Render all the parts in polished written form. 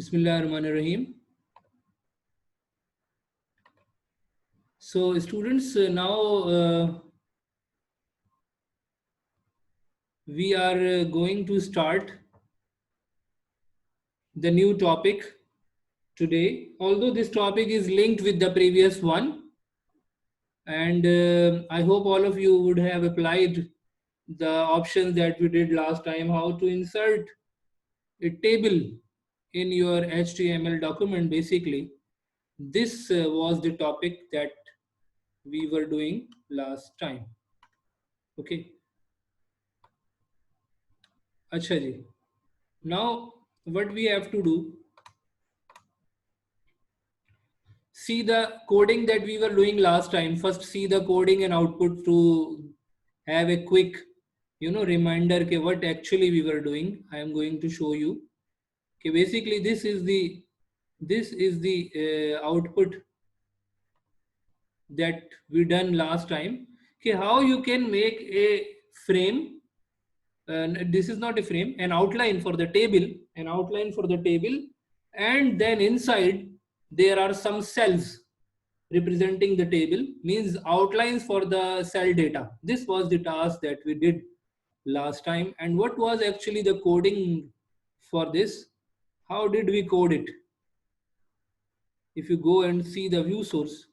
Bismillahirrahmanirrahim. So, students, now we are going to start the new topic today. Although this topic is linked with the previous one, and I hope all of you would have applied the options that we did last time, how to insert a table in your HTML document. Basically, this was the topic that we were doing last time. Okay. Acha ji. Now, what we have to do, see the coding that we were doing last time. First, see the coding and output to have a quick, reminder ke what actually we were doing. I am going to show you. Okay, basically, this is the output that we done last time. Okay, how you can make a frame. This is not a frame, an outline for the table, and then inside there are some cells representing the table, means outlines for the cell data. This was the task that we did last time. And what was actually the coding for this? How did we code it? If you go and see the view source,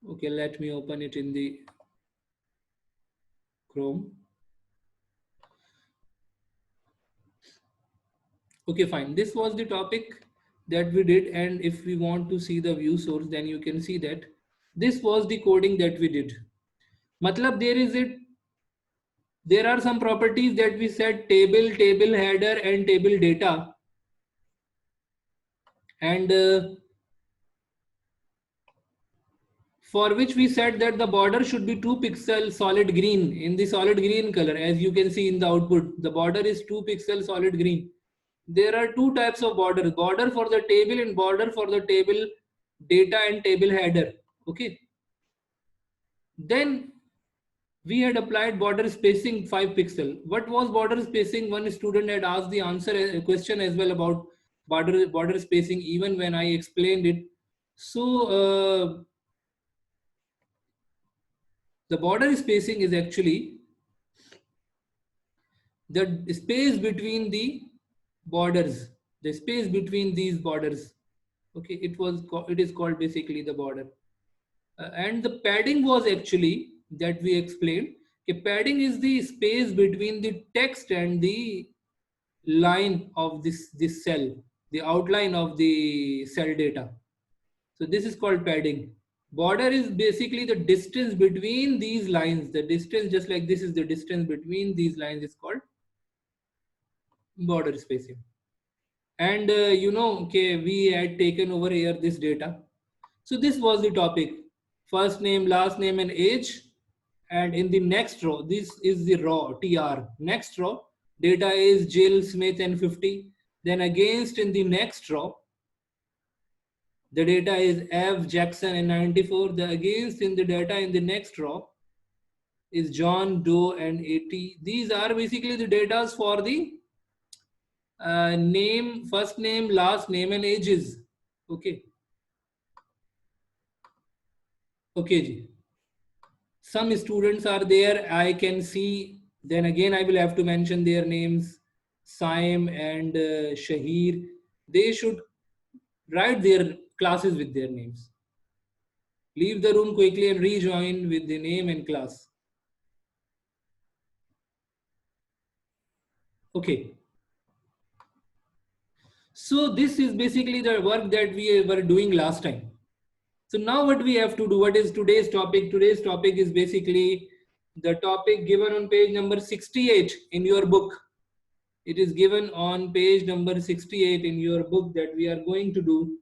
okay, let me open it in the Chrome. Okay, fine. This was the topic that we did, and if we want to see the view source, then you can see that this was the coding that we did. Matlab, there are some properties that we said: table, table header, and table data, and for which we said that the border should be 2 pixel solid green, in the solid green color. As you can see in the output, the border is 2 pixel solid green. There are two types of border: border for the table and border for the table data and table header. Okay, then we had applied border spacing 5 pixel. What was border spacing? One student had asked the answer a question as well about border spacing, even when I explained it. So the border spacing is actually the space between the borders, the space between these borders. Okay, it is called basically the border. And the padding was actually that we explained. Okay, padding is the space between the text and the line of this cell, the outline of the cell data. So this is called padding. Border is basically the distance between these lines. The distance, just like this is the distance between these lines, is called border spacing. And okay, we had taken over here this data. So this was the topic: first name, last name, and age. And in the next row, this is the row TR. Next row, data is Jill, Smith, and 50. Then against in the next row, the data is F, Jackson, and 94. The against in the data in the next row is John, Doe, and 80. These are basically the data for the name, first name, last name, and ages. Okay. Okay, ji. Some students are there, I can see. Then again, I will have to mention their names: Saim and Shahir. They should write their classes with their names. Leave the room quickly and rejoin with the name and class. Okay. So this is basically the work that we were doing last time. So now what we have to do, what is today's topic? Today's topic is basically the topic given on page number 68 in your book. It is given on page number 68 in your book that we are going to do.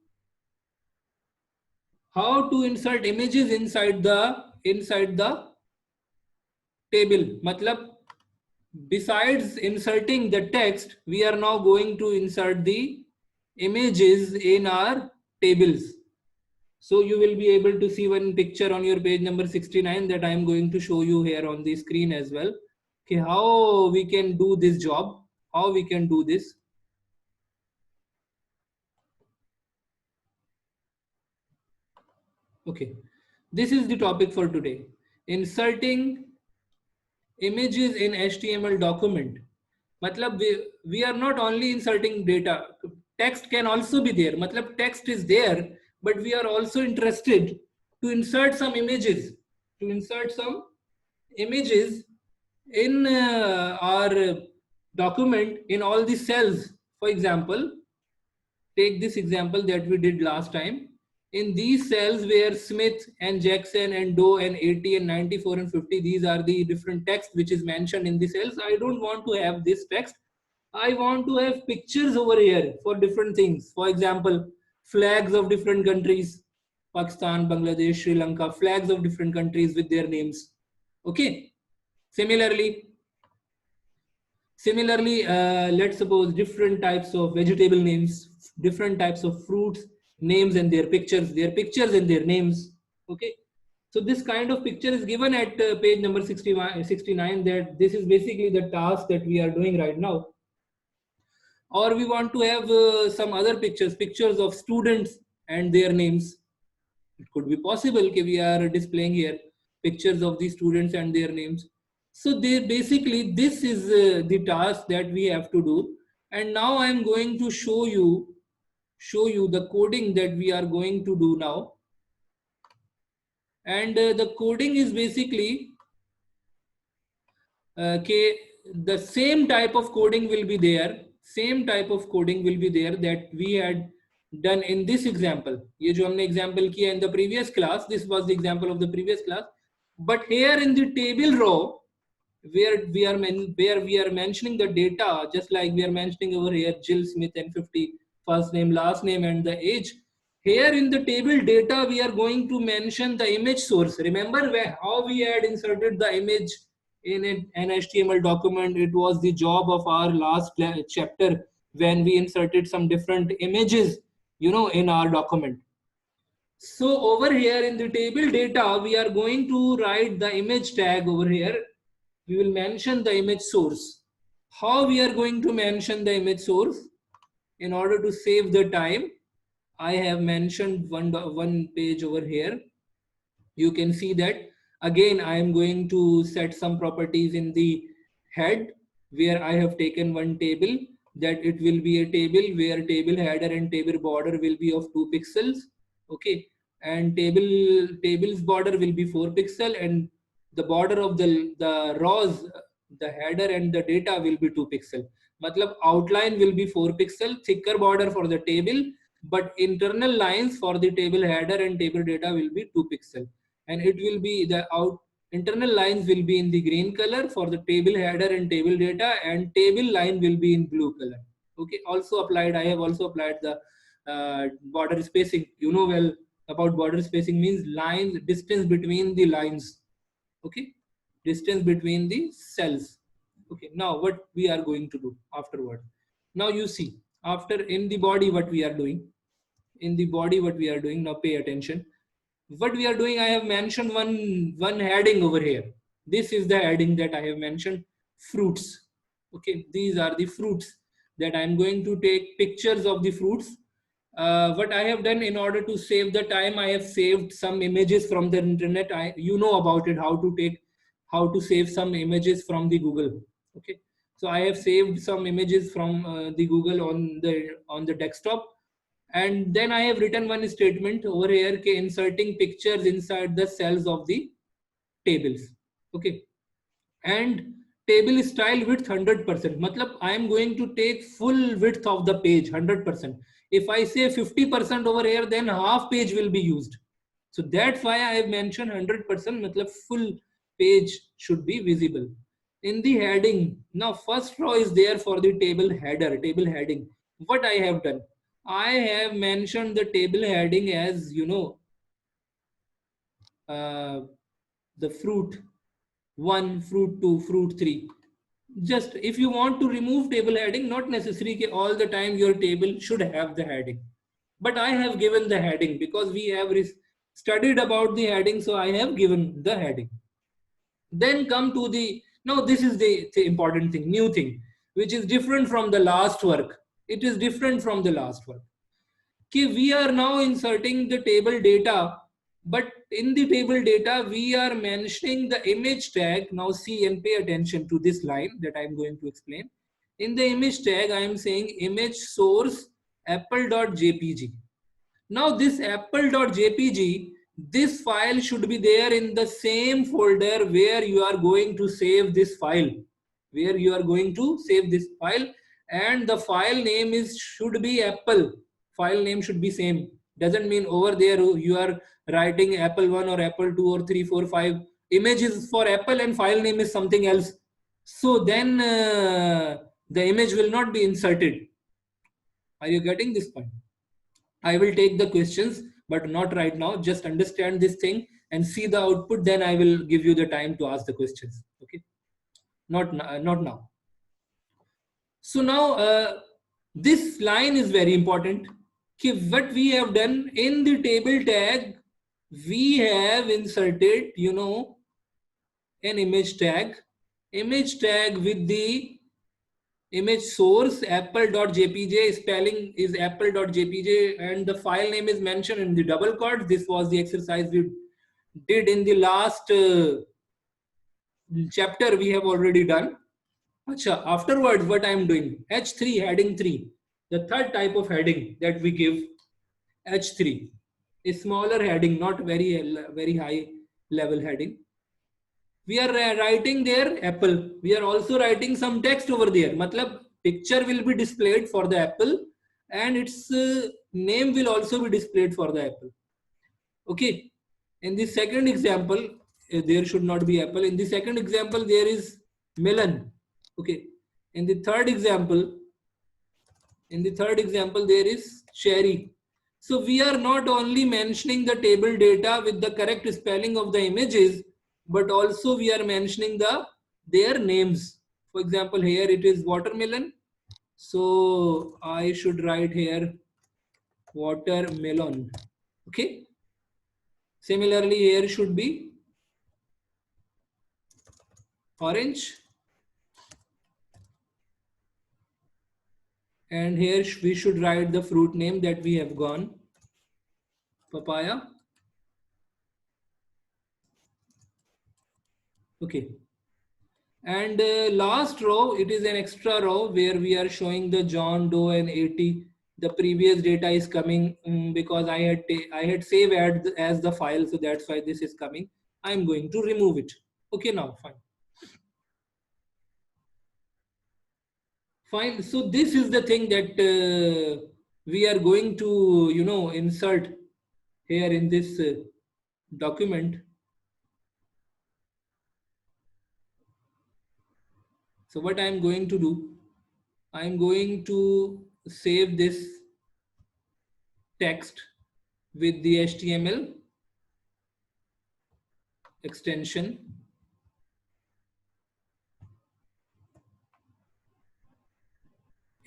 How to insert images inside the table. Matlab, besides inserting the text, we are now going to insert the images in our tables. So you will be able to see one picture on your page number 69 that I am going to show you here on the screen as well. Okay, how we can do this job, how we can do this. Okay, this is the topic for today. Inserting images in HTML document. Matlab we are not only inserting data, text can also be there. Matlab text is there, but we are also interested to insert some images, to insert some images in our document in all the cells. For example, take this example that we did last time. In these cells where Smith and Jackson and Doe and 80 and 94 and 50, these are the different text which is mentioned in the cells. I don't want to have this text. I want to have pictures over here for different things. For example, flags of different countries, Pakistan, Bangladesh, Sri Lanka, flags of different countries with their names. Okay. Similarly, let's suppose different types of vegetable names, different types of fruits, names and their pictures and their names. Okay. So this kind of picture is given at page number 69, that this is basically the task that we are doing right now. Or we want to have some other pictures of students and their names. It could be possible that we are displaying here pictures of the students and their names. So they basically, this is the task that we have to do. And now I am going to show you the coding that we are going to do now. And the coding is basically the same type of coding will be there, that we had done in this example. ये जो हमने example किया in the previous class, this was the example of the previous class. But here in the table row, where we are mentioning the data, just like we are mentioning over here, Jill Smith and 50, first name, last name, and the age. Here in the table data, we are going to mention the image source. Remember how we had inserted the image in an HTML document? It was the job of our last chapter when we inserted some different images, in our document. So over here in the table data, we are going to write the image tag over here. We will mention the image source. How we are going to mention the image source? In order to save the time, I have mentioned one page over here. You can see that again I am going to set some properties in the head, where I have taken one table, that it will be a table where table header and table border will be of 2 pixels. Okay, and table's border will be 4 pixel, and the border of the rows, the header and the data will be 2 pixel. Matlab outline will be 4 pixel, thicker border for the table, but internal lines for the table header and table data will be 2 pixel. And it will be internal lines will be in the green color for the table header and table data, and table line will be in blue color. Okay, I have also applied the border spacing. You know well about border spacing, means lines, distance between the lines. Okay, distance between the cells. Okay, now what we are going to do afterward? Now you see, after in the body what we are doing, now pay attention. What we are doing, I have mentioned one heading over here. This is the heading that I have mentioned, fruits. Okay, these are the fruits that I am going to take pictures of the fruits. What I have done, in order to save the time, I have saved some images from the internet. You know about it, how to save some images from the Google. Okay, so I have saved some images from the Google on the desktop. And then I have written one statement over here, inserting pictures inside the cells of the tables. Okay, and table style width 100%. Matlab I am going to take full width of the page 100%. If I say 50% over here, then half page will be used. So that's why I have mentioned 100%. Matlab full page should be visible. In the heading, now first row is there for the table heading. What I have done, I have mentioned the table heading as, the fruit 1, fruit 2, fruit 3. Just if you want to remove table heading, not necessary that all the time your table should have the heading. but I have given the heading because we have studied about the heading, so I have given the heading. Then come to the, now this is the important thing, new thing, which is different from the last work. It is different from the last work. Okay, we are now inserting the table data, but in the table data, we are mentioning the image tag. Now see and pay attention to this line that I am going to explain. In the image tag, I am saying image source apple.jpg. Now this apple.jpg, this file should be there in the same folder where you are going to save this file, and the file name is should be apple. File name should be same. Doesn't mean over there you are writing apple 1 or apple 2 or 3 4 5 images for apple and file name is something else. So then the image will not be inserted. Are you getting this point? I will take the questions, but not right now. Just understand this thing and see the output. Then I will give you the time to ask the questions. Okay, not now. So now this line is very important. Okay, what we have done in the table tag, we have inserted, an image tag with the image source apple.jpg, spelling is apple.jpg, and the file name is mentioned in the double quotes. This was the exercise we did in the last chapter we have already done. Achha, afterwards what I am doing, h3 heading 3, the third type of heading that we give, h3, a smaller heading, not very high level heading. We are writing there apple. We are also writing some text over there. Matlab, picture will be displayed for the apple and its name will also be displayed for the apple. Okay. In the second example, there should not be apple. In the second example, there is melon. Okay. In the third example, there is cherry. So we are not only mentioning the table data with the correct spelling of the images, but also we are mentioning their names. For example, here it is watermelon. So I should write here watermelon. Okay. Similarly, here should be orange. And here we should write the fruit name that we have gone. Papaya. Okay. And last row, it is an extra row where we are showing the John Doe and 80. The previous data is coming because I had saved as the file, so that's why this is coming. I'm going to remove it. Okay, now fine. Fine. So this is the thing that we are going to, insert here in this document. So what I am going to do, I am going to save this text with the HTML extension.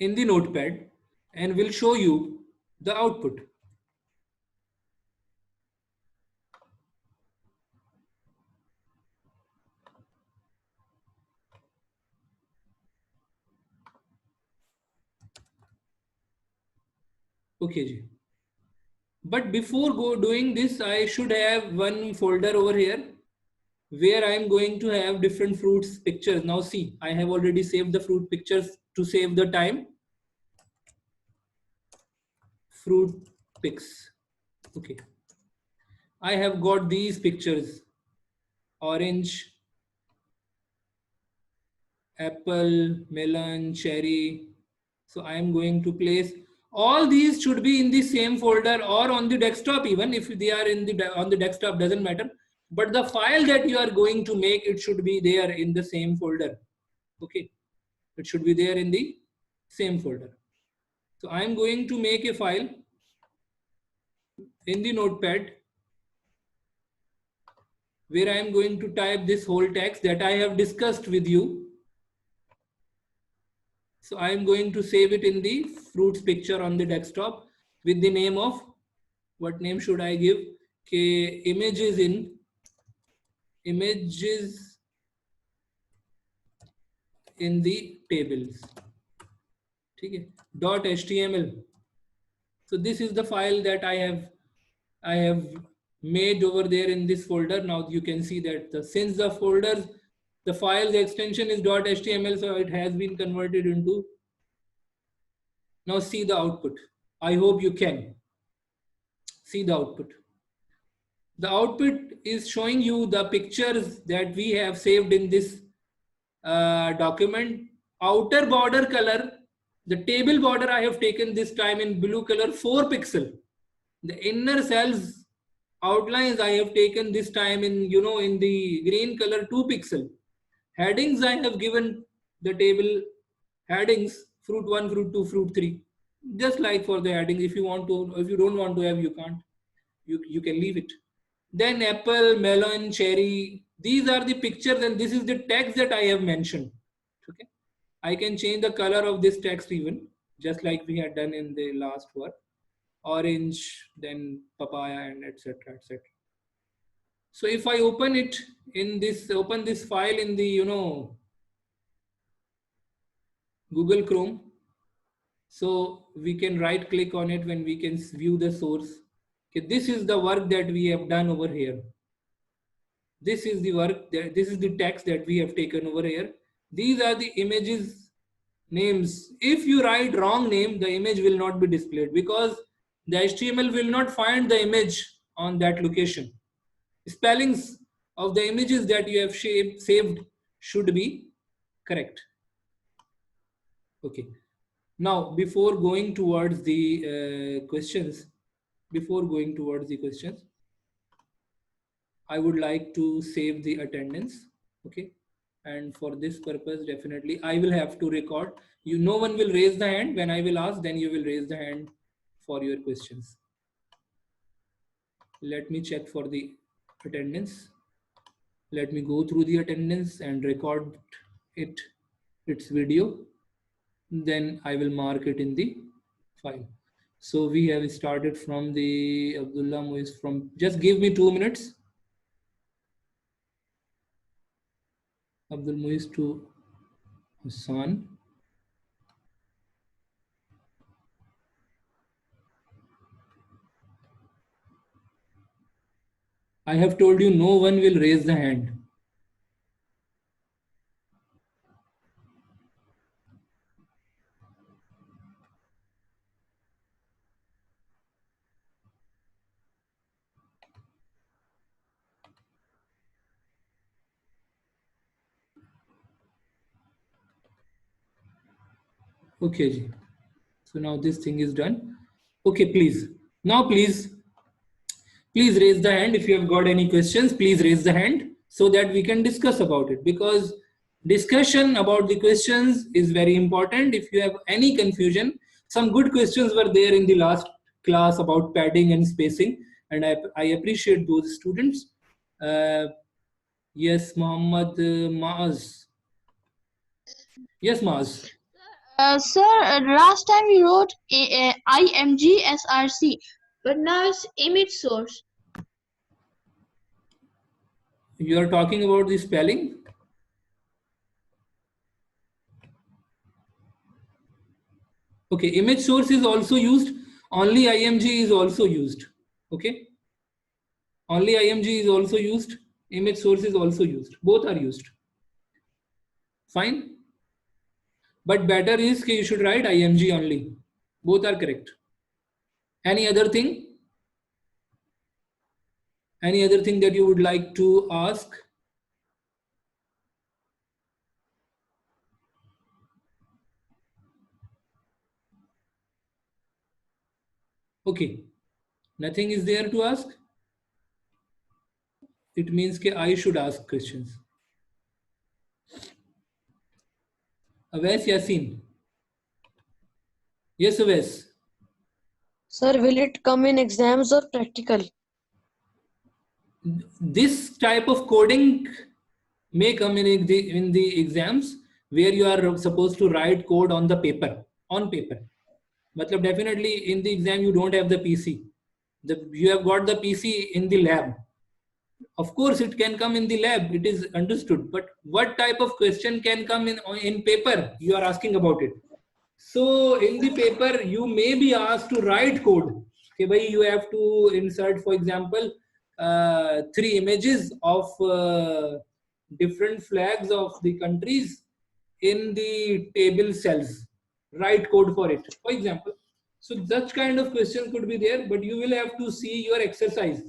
In the notepad and will show you the output. Okay, ji. But before doing this, I should have one folder over here where I am going to have different fruits pictures. Now see, I have already saved the fruit pictures to save the time. Fruit pics. Okay. I have got these pictures. Orange, apple, melon, cherry. So I am going to place all these should be in the same folder or on the desktop. Even if they are on the desktop, doesn't matter. But the file that you are going to make, it should be there in the same folder. Okay, it should be there in the same folder. So I am going to make a file in the notepad where I am going to type this whole text that I have discussed with you. So I am going to save it in the fruits picture on the desktop. with the name of, what name should I give? Okay, images in the tables. Okay, .html. So this is the file that I have made over there in this folder. Now you can see that since the folders, the file's extension is .html, so it has been converted into. Now see the output. I hope you can see the output. The output is showing you the pictures that we have saved in this document. Outer border color, the table border I have taken this time in blue color 4 pixel. The inner cells outlines I have taken this time in, in the green color 2 pixel. Headings I have given the table headings fruit 1, fruit 2, fruit 3. Just like for the headings, if you want to, if you don't want to have, you can't. You can leave it. Then apple, melon, cherry. These are the pictures and this is the text that I have mentioned. Okay. I can change the color of this text even, just like we had done in the last work. Orange, then papaya, and etc. etc. So if I open it in this, open this file in the, Google Chrome. So we can right click on it when we can view the source. Okay, this is the work that we have done over here. This is the work, this is the text that we have taken over here. These are the images names. If you write wrong name, the image will not be displayed because the HTML will not find the image on that location. Spellings of the images that you have saved should be correct. Okay. Now, before going towards the questions, I would like to save the attendance. Okay. And for this purpose, definitely I will have to record. No one will raise the hand. When I will ask, then you will raise the hand for your questions. Let me check for the attendance. Let me go through the attendance and record its video. Then I will mark it in the file. So we have started from the Abdullah Muiz from, just give me 2 minutes. Abdul Muiz to Hassan. I have told you no one will raise the hand. Okay, ji. So now this thing is done. Okay, please. Now please raise the hand. If you have got any questions, please raise the hand so that we can discuss about it, because discussion about the questions is very important. If you have any confusion, some good questions were there in the last class about padding and spacing, and I appreciate those students. Yes, Muhammad Maaz. Yes, Maaz. Sir, last time we wrote IMG SRC, but now it's image source. You are talking about the spelling? Okay, image source is also used. Only IMG is also used. Okay. Only IMG is also used. Image source is also used. Both are used. Fine. But better is that you should write IMG only. Both are correct. Any other thing? Any other thing that you would like to ask? Okay. Nothing is there to ask? It means that I should ask questions. Awais Yasin. Yes, Awais. Sir, will it come in exams or practical? This type of coding may come in the exams where you are supposed to write code on the paper, Matlab definitely in the exam you don't have the PC. You have got the PC in the lab. Of course, it can come in the lab. It is understood. But what type of question can come in paper? You are asking about it. So in the paper, you may be asked to write code. Okay, bhai, you have to insert, for example, 3 images of different flags of the countries in the table cells. Write code for it, for example. So such kind of questions could be there, but you will have to see your exercise.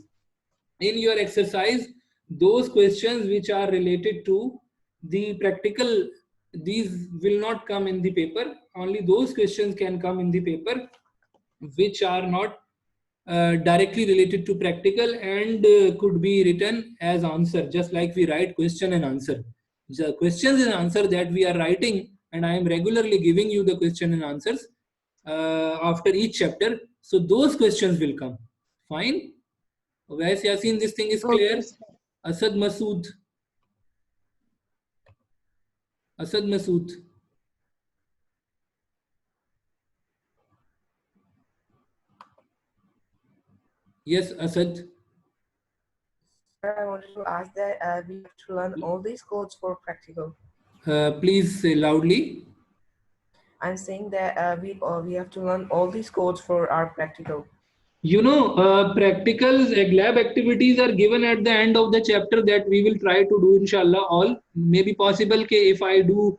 In your exercise, those questions which are related to the practical, these will not come in the paper. Only those questions can come in the paper which are not directly related to practical and could be written as answer, just like we write question and answer. The questions and answer that we are writing, and I am regularly giving you the question and answers after each chapter. So those questions will come. Fine. Whereas Yasin, this thing is clear. Okay, sir. Asad Masood. Asad Masood. Yes, Asad. I wanted to ask that we have to learn all these codes for practical. Please say loudly. I'm saying that we have to learn all these codes for our practical. You know, practicals, lab activities are given at the end of the chapter that we will try to do, inshallah. All may be possible ke if I do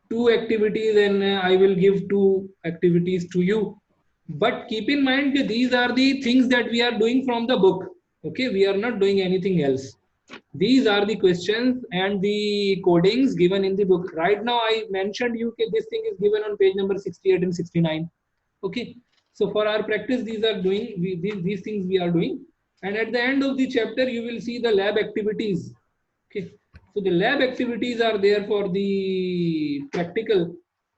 2 activities, then I will give 2 activities to you. But keep in mind that these are the things that we are doing from the book. Okay, we are not doing anything else. These are the questions and the codings given in the book. Right now, I mentioned you that this thing is given on page number 68 and 69. Okay, so for our practice, these are doing these things we are doing. And at the end of the chapter, you will see the lab activities. Okay, so the lab activities are there for the practical,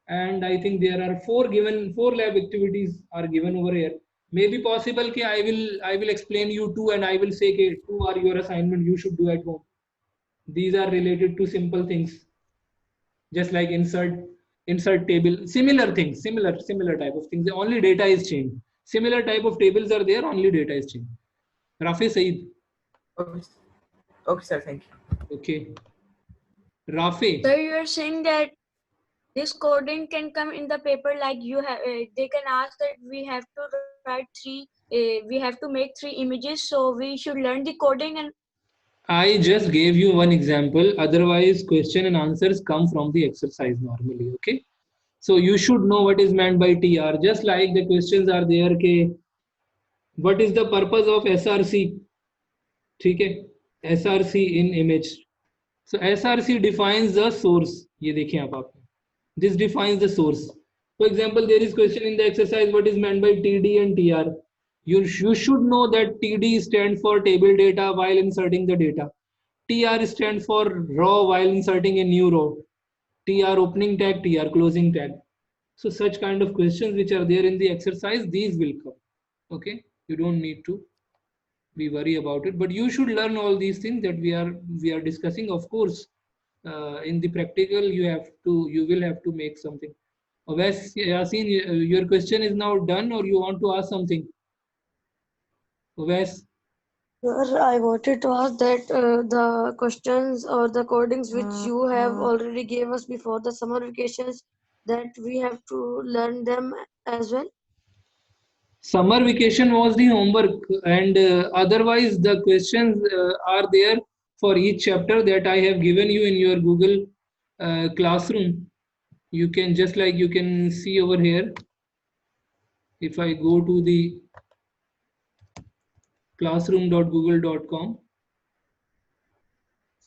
and I think there are 4 lab activities are given over here. Maybe possible कि I will explain you 2 and I will say कि 2 are your assignment you should do at home. These are related to simple things, just like insert table, similar things, similar type of things. The only data is changed. Similar type of tables are there, only data is changed. Rafi Saeed. Okay, okay, sir. Thank you. Okay. Rafi. So you are saying that this coding can come in the paper, like you have, they can ask that we have to write we have to make 3 images, so we should learn the coding. And I just gave you one example. Otherwise, question and answers come from the exercise normally. Okay. So you should know what is meant by TR. Just like the questions are there. Okay. What is the purpose of SRC? Okay. SRC in image. So SRC defines the source. ये देखिए आप. This defines the source. For example, there is question in the exercise. What is meant by TD and TR? You should know that TD stands for table data while inserting the data. TR stands for row while inserting a new row. TR opening tag, TR closing tag. So such kind of questions which are there in the exercise, these will come. Okay, you don't need to be worried about it, but you should learn all these things that we are discussing. Of course, in the practical, you will have to make something. Wes, Yasin, your question is now done, or you want to ask something? Wes. Sir, I wanted to ask that the questions or the codings which you have already gave us before the summer vacations, that we have to learn them as well. Summer vacation was the homework, and otherwise the questions are there for each chapter that I have given you in your Google Classroom. You can you can see over here. If I go to the classroom.google.com.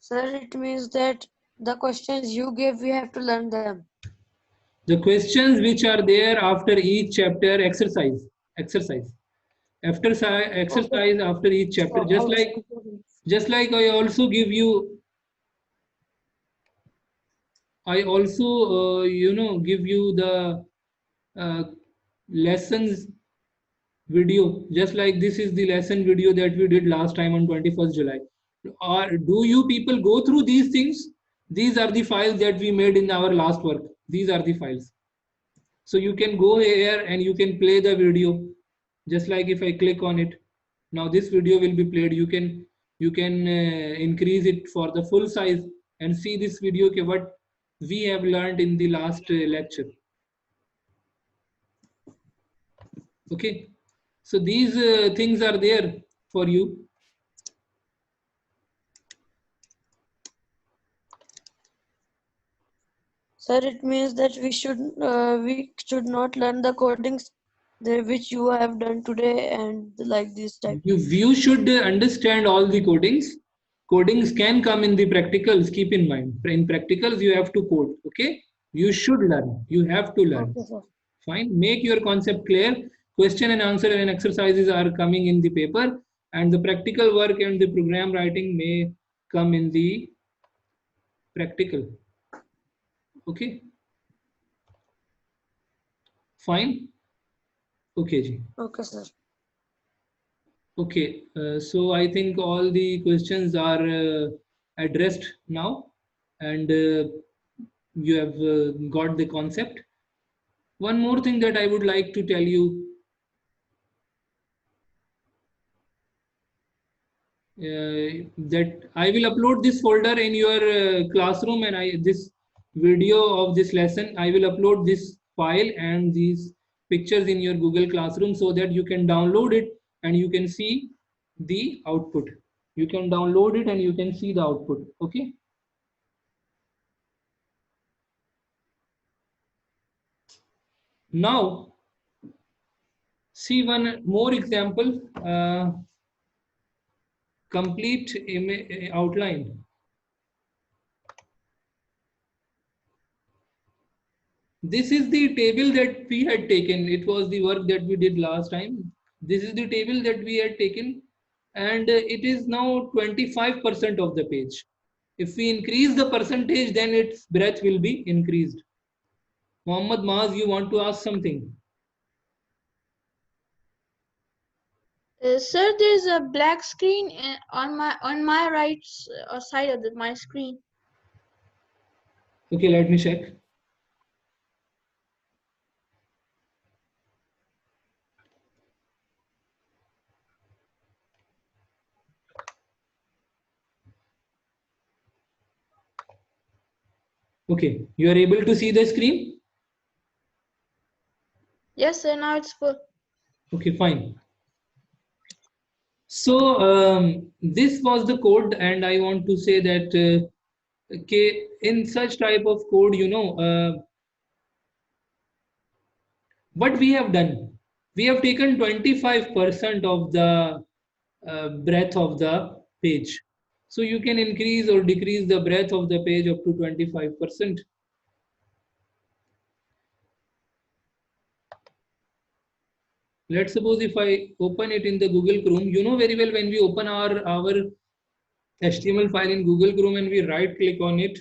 Sir, it means that the questions you gave, we have to learn them. The questions which are there after each chapter, exercise. After exercise after each chapter, just like I also give you. I also give you the lessons video, just like this is the lesson video that we did last time on 21st July. Or do you people go through these things? These are the files that we made in our last work. These are the files. So you can go here and you can play the video, just like if I click on it. Now this video will be played. You can increase it for the full size and see this video. Okay, what we have learned in the last lecture. Okay, so these things are there for you. Sir, it means that we should not learn the codings which you have done today and like this type. You should understand all the codings. Codings can come in the practicals. Keep in mind, in practicals you have to code. Okay, you should learn. You have to learn. Okay, sir. Fine. Make your concept clear. Question and answer and exercises are coming in the paper, and the practical work and the program writing may come in the practical. Okay. Fine. Okay, ji. Okay, sir. Okay. So I think all the questions are addressed now, and you have got the concept. One more thing that I would like to tell you. That I will upload this folder in your classroom, and this video of this lesson, I will upload this file and these pictures in your Google Classroom so that you can download it and you can see the output. You can download it and you can see the output. Okay. Now, see one more example. Complete outline. This is the table that we had taken. It was the work that we did last time. This is the table that we had taken, and it is now 25% of the page. If we increase the percentage, then its breadth will be increased. Muhammad Maaz, you want to ask something? Sir, there's a black screen on my right side of my screen. Okay, let me check. Okay, you are able to see the screen? Yes, sir. Now it's full. Okay, fine. So this was the code, and I want to say that okay, in such type of code, what we have done, we have taken 25% of the breadth of the page. So you can increase or decrease the breadth of the page up to 25%. Let's suppose if I open it in the Google Chrome, you know very well when we open our HTML file in Google Chrome and we right click on it,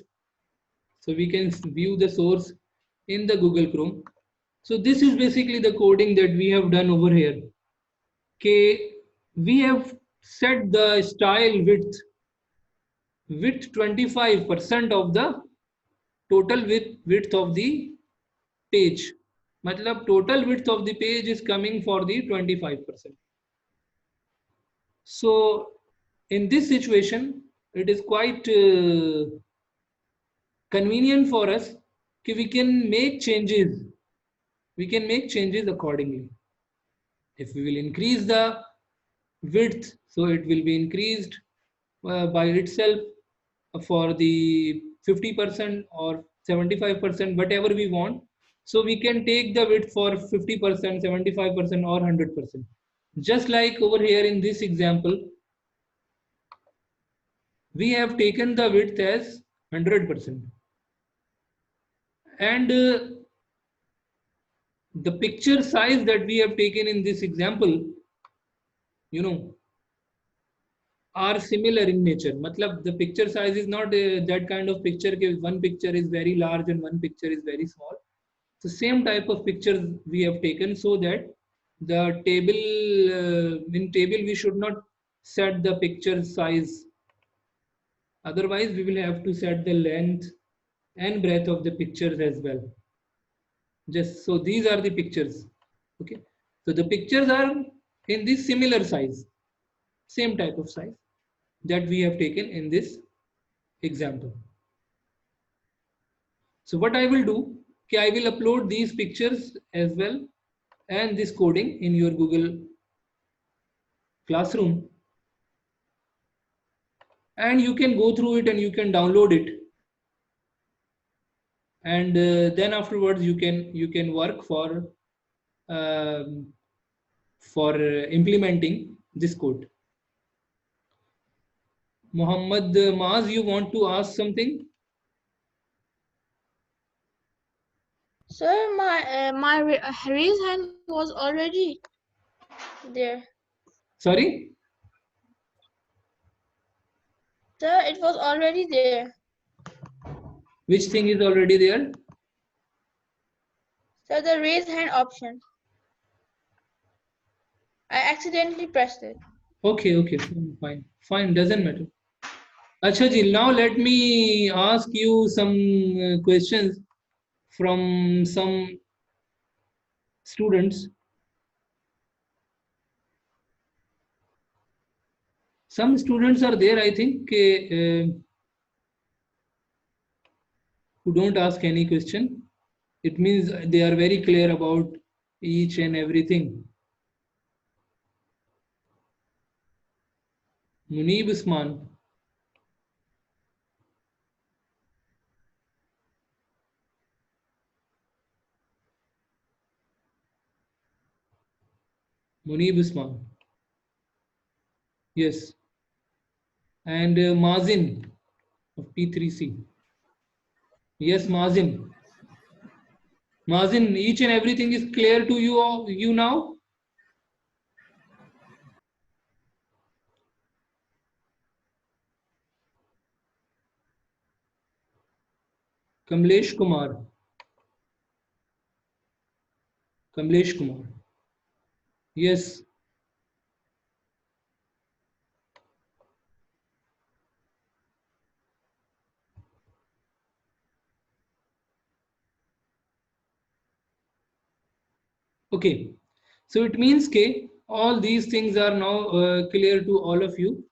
so we can view the source in the Google Chrome. So this is basically the coding that we have done over here. Okay, we have set the style width 25% of the total width of the page. Matlab total width of the page is coming for the 25%. So in this situation, it is quite convenient for us that we can make changes. We can make changes accordingly. If we will increase the width, so it will be increased by itself for the 50% or 75%, whatever we want. So we can take the width for 50%, 75% or 100%. Just like over here in this example, we have taken the width as 100%. And the picture size that we have taken in this example, are similar in nature. Matlab the picture size is not that kind of picture that one picture is very large and one picture is very small. So same type of pictures we have taken, so that the table in table we should not set the picture size. Otherwise we will have to set the length and breadth of the pictures as well. Just so these are the pictures. Okay, so the pictures are in this similar size, same type of size that we have taken in this example. So what I will do, okay, I will upload these pictures as well and this coding in your Google Classroom, and you can go through it and you can download it, and then afterwards you can work um, for implementing this code. Muhammad Maaz, you want to ask something? Sir, my raise hand was already there. Sorry? Sir, it was already there. Which thing is already there? Sir, the raise hand option. I accidentally pressed it. Okay, fine, doesn't matter. Acha ji, now let me ask you some questions from some students. Some students are there, I think, who don't ask any question. It means they are very clear about each and everything. Munib Usman. Munib Usman. Yes. And Mazin of P3C. Yes, Mazin. Mazin, each and everything is clear to you now? Kamlesh Kumar. Kamlesh Kumar. Yes. Okay. So it means all these things are now clear to all of you.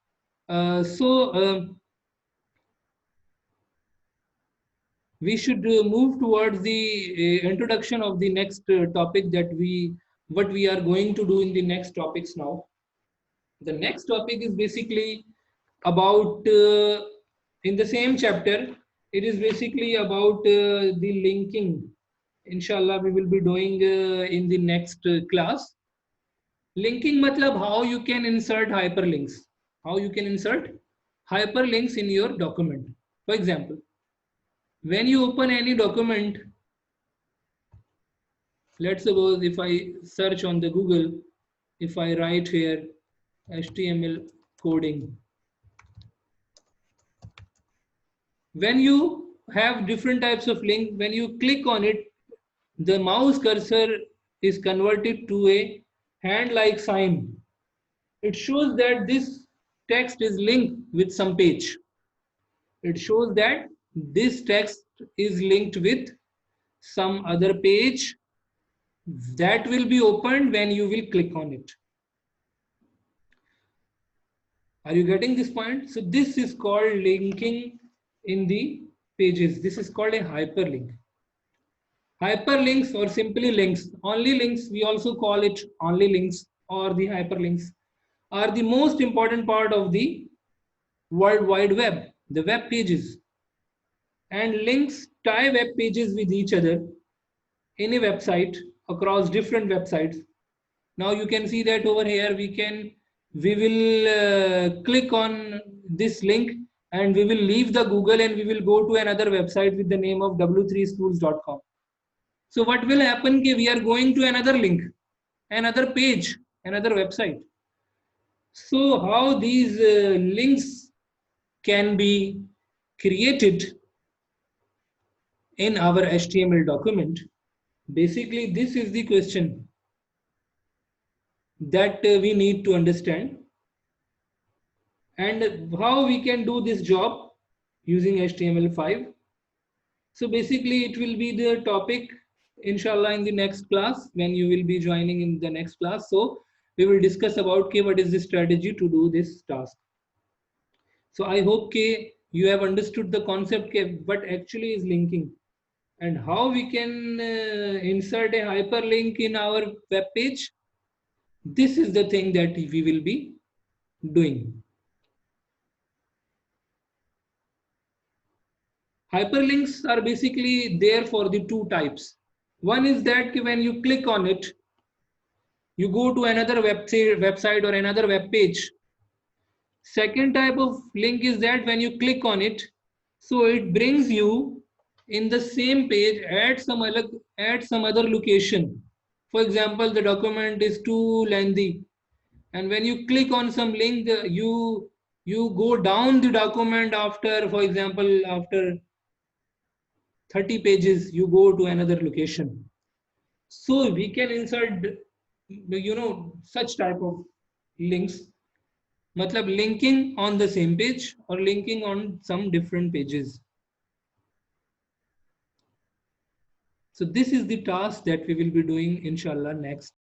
We should move towards the introduction of the next topic that what we are going to do in the next topics now. The next topic is basically about in the same chapter. It is basically about the linking. Inshallah, we will be doing in the next class. Linking matlab how you can insert hyperlinks. How you can insert hyperlinks in your document. For example, when you open any document, let's suppose if I search on the Google, if I write here HTML coding, when you have different types of link, when you click on it, the mouse cursor is converted to a hand-like sign. It shows that this text is linked with some page. It shows that this text is linked with some other page that will be opened when you will click on it. Are you getting this point? So this is called linking in the pages. This is called a hyperlink. Hyperlinks or simply links, only links, we also call it only links or the hyperlinks, are the most important part of the World Wide Web, the web pages. And links tie web pages with each other in a website across different websites. Now you can see that over here we will click on this link and we will leave the Google and we will go to another website with the name of w3schools.com. So what will happen? We are going to another link, another page, another website. So how these links can be created in our HTML document? Basically, this is the question that we need to understand, and how we can do this job using HTML5. So basically it will be the topic inshallah in the next class when you will be joining in the next class. So we will discuss about okay, what is the strategy to do this task. So I hope you have understood the concept what actually is linking and how we can insert a hyperlink in our web page. This is the thing that we will be doing. Hyperlinks are basically there for the two types. One is that when you click on it, you go to another website or another web page. Second type of link is that when you click on it, so it brings you in the same page at some other location. For example, the document is too lengthy, and when you click on some link, you go down the document after, for example, after 30 pages, you go to another location. So we can insert, such type of links. Matlab linking on the same page or linking on some different pages. So this is the task that we will be doing inshallah next.